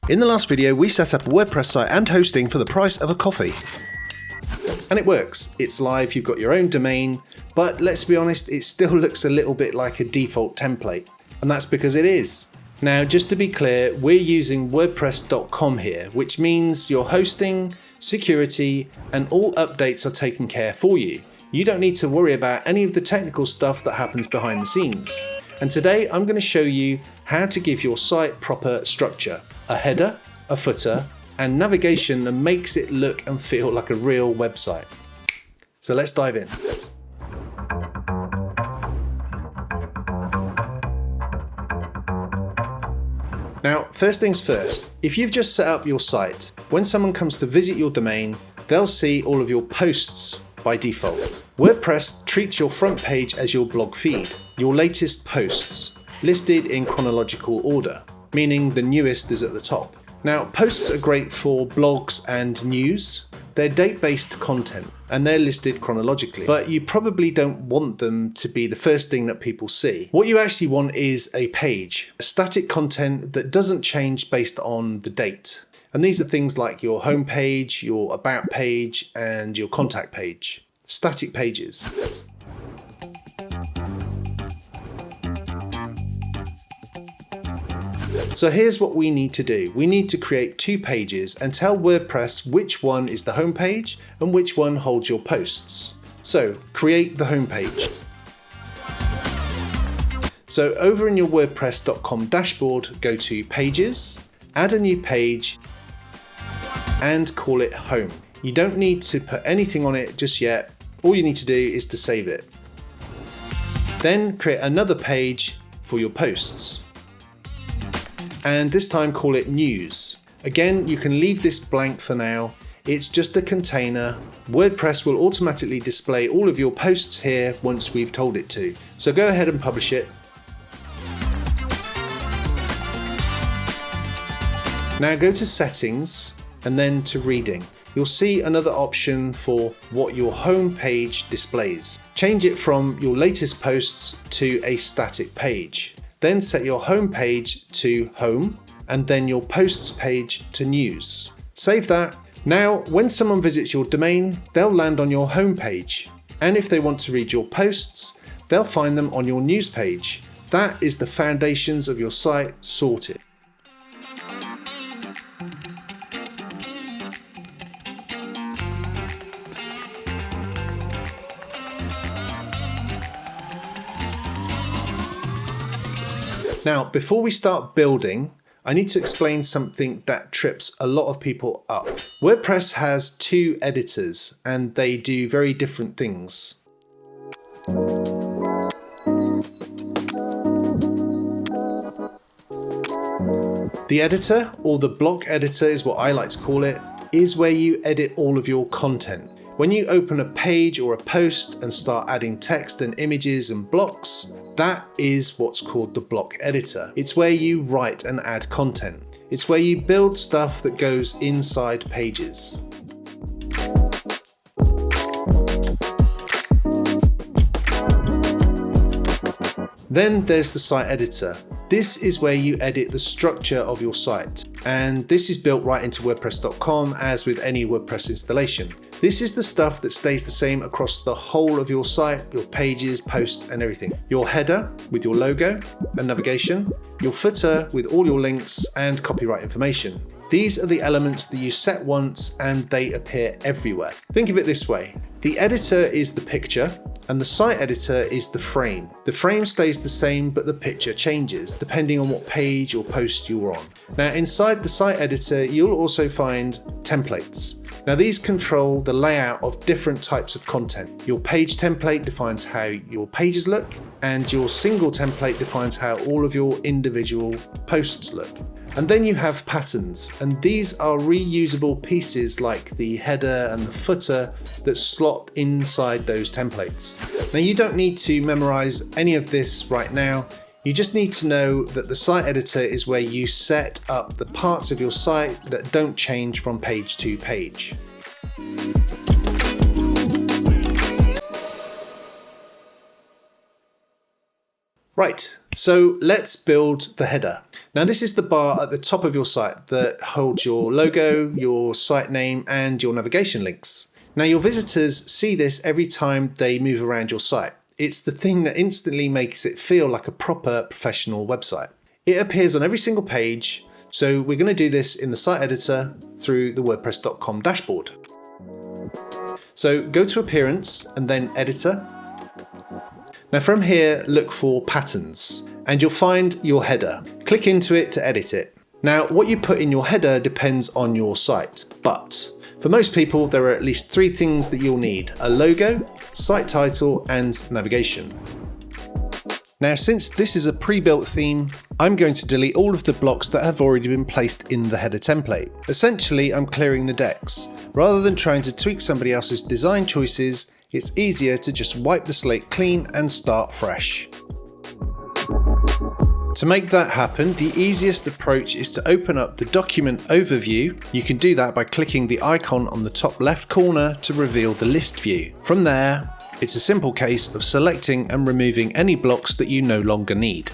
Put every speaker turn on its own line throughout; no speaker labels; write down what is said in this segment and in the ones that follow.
In the last video, we set up a WordPress site and hosting for the price of a coffee. And it works. It's live, you've got your own domain, but let's be honest, it still looks a little bit like a default template. And that's because it is. Now, just to be clear, we're using WordPress.com here, which means your hosting, security, and all updates are taken care for you. You don't need to worry about any of the technical stuff that happens behind the scenes. And today I'm going to show you how to give your site proper structure, a header, a footer, and navigation that makes it look and feel like a real website. So let's dive in. Now, first things first, if you've just set up your site, when someone comes to visit your domain, they'll see all of your posts by default. WordPress treats your front page as your blog feed, your latest posts, listed in chronological order, meaning the newest is at the top. Now, posts are great for blogs and news. They're date-based content and they're listed chronologically, but you probably don't want them to be the first thing that people see. What you actually want is a page, a static content that doesn't change based on the date. And these are things like your home page, your about page, and your contact page. Static pages. So here's what we need to do. We need to create two pages and tell WordPress which one is the home page and which one holds your posts. So create the home page. So over in your WordPress.com dashboard, go to Pages, add a new page, and call it Home. You don't need to put anything on it just yet. All you need to do is to save it. Then create another page for your posts. And this time call it News. Again, you can leave this blank for now. It's just a container. WordPress will automatically display all of your posts here once we've told it to. So go ahead and publish it. Now go to Settings and then to Reading. You'll see another option for what your home page displays. Change it from your latest posts to a static page. Then set your home page to Home and then your posts page to News. Save that. Now, when someone visits your domain, they'll land on your home page. And if they want to read your posts, they'll find them on your news page. That is the foundations of your site sorted. Now, before we start building, I need to explain something that trips a lot of people up. WordPress has two editors and they do very different things. The editor, or the block editor is what I like to call it, is where you edit all of your content. When you open a page or a post and start adding text and images and blocks, that is what's called the block editor. It's where you write and add content. It's where you build stuff that goes inside pages. Then there's the site editor. This is where you edit the structure of your site. And this is built right into WordPress.com as with any WordPress installation. This is the stuff that stays the same across the whole of your site, your pages, posts, and everything. Your header with your logo and navigation, your footer with all your links and copyright information. These are the elements that you set once and they appear everywhere. Think of it this way. The editor is the picture and the site editor is the frame. The frame stays the same, but the picture changes depending on what page or post you're on. Now, inside the site editor, you'll also find templates. Now, these control the layout of different types of content. Your page template defines how your pages look, and your single template defines how all of your individual posts look. And then you have patterns, and these are reusable pieces like the header and the footer that slot inside those templates. Now, you don't need to memorize any of this right now. You just need to know that the site editor is where you set up the parts of your site that don't change from page to page. Right, So let's build the header. Now this is the bar at the top of your site that holds your logo, your site name, and your navigation links. Now your visitors see this every time they move around your site. It's the thing that instantly makes it feel like a proper professional website. It appears on every single page, so we're going to do this in the site editor through the WordPress.com dashboard. So go to Appearance and then Editor. Now from here, look for Patterns and you'll find your header. Click into it to edit it. Now what you put in your header depends on your site, but for most people there are at least 3 things that you'll need: a logo, site title, and navigation. Now since this is a pre-built theme, I'm going to delete all of the blocks that have already been placed in the header template. Essentially, I'm clearing the decks. Rather than trying to tweak somebody else's design choices, it's easier to just wipe the slate clean and start fresh. To make that happen, the easiest approach is to open up the document overview. You can do that by clicking the icon on the top left corner to reveal the list view. From there, it's a simple case of selecting and removing any blocks that you no longer need.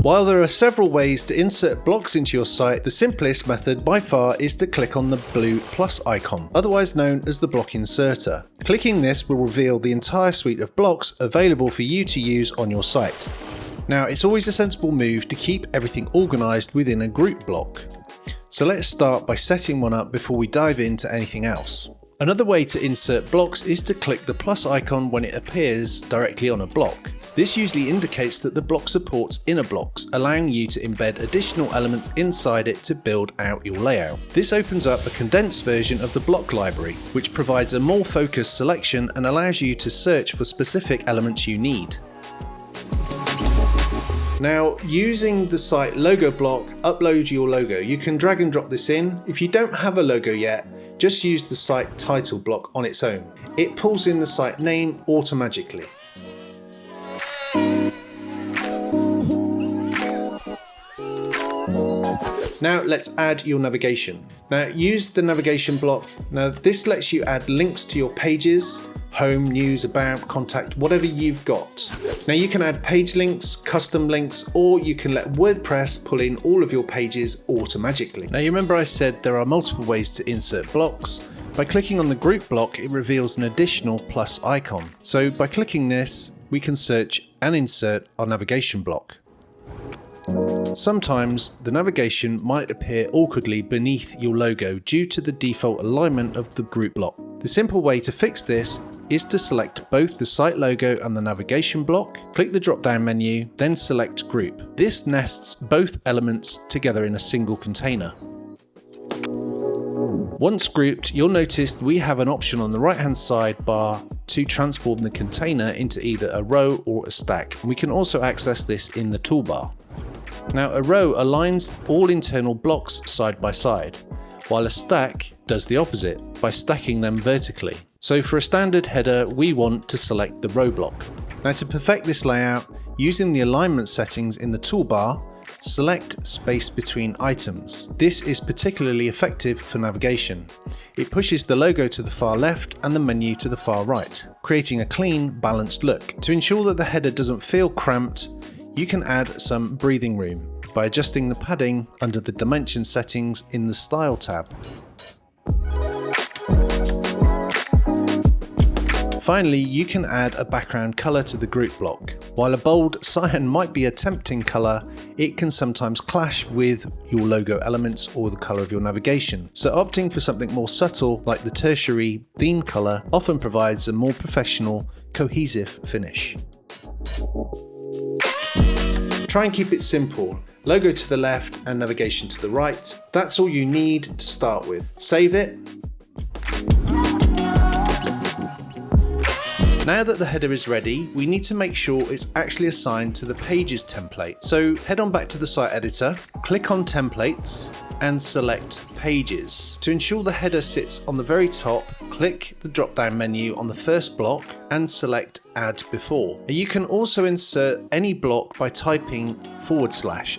While there are several ways to insert blocks into your site, the simplest method by far is to click on the blue plus icon, otherwise known as the block inserter. Clicking this will reveal the entire suite of blocks available for you to use on your site. Now, it's always a sensible move to keep everything organized within a group block. So let's start by setting one up before we dive into anything else. Another way to insert blocks is to click the plus icon when it appears directly on a block. This usually indicates that the block supports inner blocks, allowing you to embed additional elements inside it to build out your layout. This opens up a condensed version of the block library, which provides a more focused selection and allows you to search for specific elements you need. Now, using the site logo block, upload your logo. You can drag and drop this in. If you don't have a logo yet, just use the site title block on its own. It pulls in the site name automatically. Now let's add your navigation. Now use the navigation block. Now this lets you add links to your pages, home, news, about, contact, whatever you've got. Now you can add page links, custom links, or you can let WordPress pull in all of your pages automatically. Now you remember I said there are multiple ways to insert blocks. By clicking on the group block, it reveals an additional plus icon. So by clicking this, we can search and insert our navigation block. Sometimes the navigation might appear awkwardly beneath your logo due to the default alignment of the group block. The simple way to fix this is to select both the site logo and the navigation block, click the drop-down menu, then select group. This nests both elements together in a single container. Once grouped, you'll notice we have an option on the right-hand side bar to transform the container into either a row or a stack. We can also access this in the toolbar. Now, a row aligns all internal blocks side by side, while a stack does the opposite by stacking them vertically. So for a standard header, we want to select the row block. Now to perfect this layout, using the alignment settings in the toolbar, select space between items. This is particularly effective for navigation. It pushes the logo to the far left and the menu to the far right, creating a clean, balanced look. To ensure that the header doesn't feel cramped, you can add some breathing room by adjusting the padding under the dimension settings in the Style tab. Finally, you can add a background color to the group block. While a bold cyan might be a tempting color, it can sometimes clash with your logo elements or the color of your navigation. So opting for something more subtle, like the tertiary theme color, often provides a more professional, cohesive finish. Try and keep it simple. Logo to the left and navigation to the right. That's all you need to start with. Save it. Now that the header is ready, we need to make sure it's actually assigned to the Pages template. So head on back to the site editor, click on Templates, and select Pages. To ensure the header sits on the very top, click the drop-down menu on the first block and select Add Before. You can also insert any block by typing /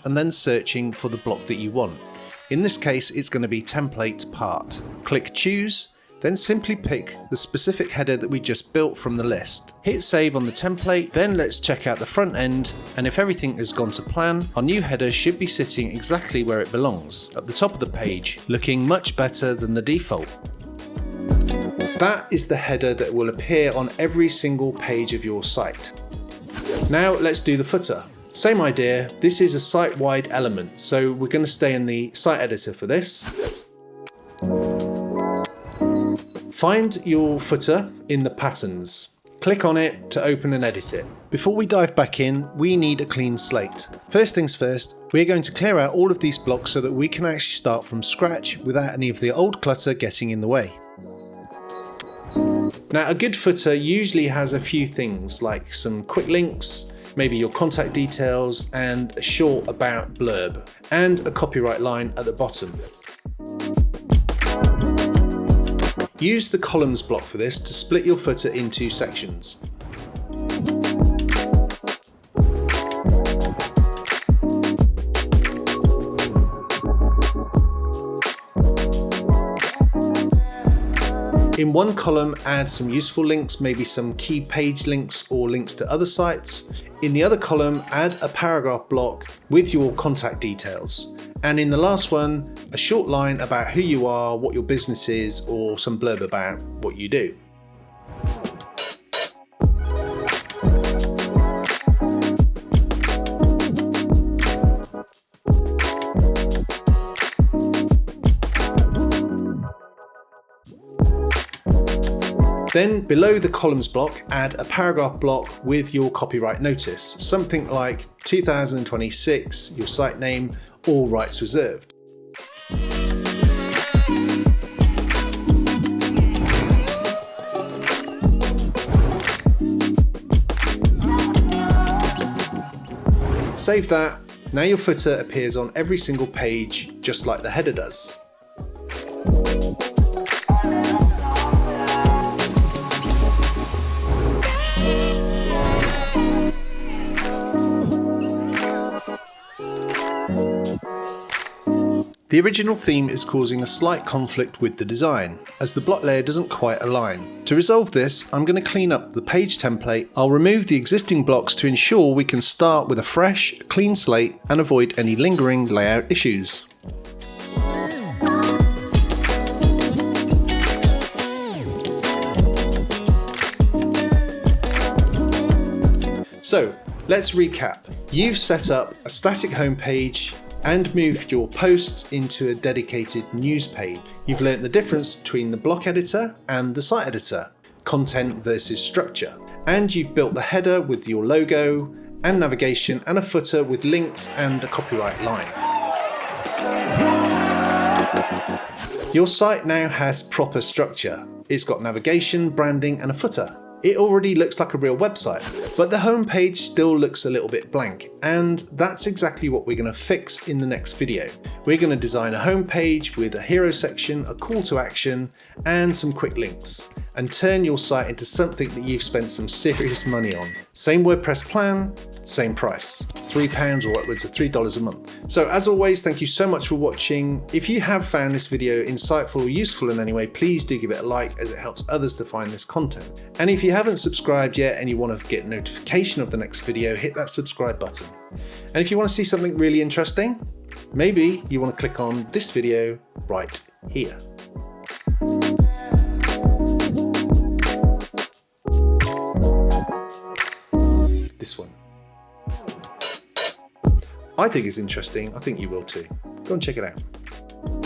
and then searching for the block that you want. In this case, it's going to be Template Part. Click Choose, then simply pick the specific header that we just built from the list. Hit save on the template, then let's check out the front end, and if everything has gone to plan, our new header should be sitting exactly where it belongs, at the top of the page, looking much better than the default. That is the header that will appear on every single page of your site. Now let's do the footer. Same idea, this is a site-wide element, so we're going to stay in the site editor for this. Find your footer in the patterns. Click on it to open and edit it. Before we dive back in, we need a clean slate. First things first, we're going to clear out all of these blocks so that we can actually start from scratch without any of the old clutter getting in the way. Now, a good footer usually has a few things like some quick links, maybe your contact details, and a short about blurb, and a copyright line at the bottom. Use the columns block for this to split your footer into sections. In one column, add some useful links, maybe some key page links or links to other sites. In the other column, add a paragraph block with your contact details. And in the last one, a short line about who you are, what your business is, or some blurb about what you do. Then below the columns block, add a paragraph block with your copyright notice, something like 2026, your site name, all rights reserved. Save that. Now your footer appears on every single page, just like the header does. The original theme is causing a slight conflict with the design, as the block layer doesn't quite align. To resolve this, I'm going to clean up the page template. I'll remove the existing blocks to ensure we can start with a fresh, clean slate and avoid any lingering layout issues. So, let's recap. You've set up a static homepage and moved your posts into a dedicated news page. You've learnt the difference between the block editor and the site editor, content versus structure. And you've built the header with your logo and navigation and a footer with links and a copyright line. Your site now has proper structure. It's got navigation, branding, and a footer. It already looks like a real website, but the homepage still looks a little bit blank, and that's exactly what we're going to fix in the next video. We're going to design a homepage with a hero section, a call to action, and some quick links, and turn your site into something that you've spent some serious money on. Same WordPress plan, same price, £3 or upwards of $3 a month. So as always, thank you so much for watching. If you have found this video insightful or useful in any way, please do give it a like, as it helps others to find this content. And if you haven't subscribed yet and you want to get notification of the next video, hit that subscribe button. And if you want to see something really interesting, maybe you want to click on this video right here. This one. I think it's interesting. I think you will too. Go and check it out.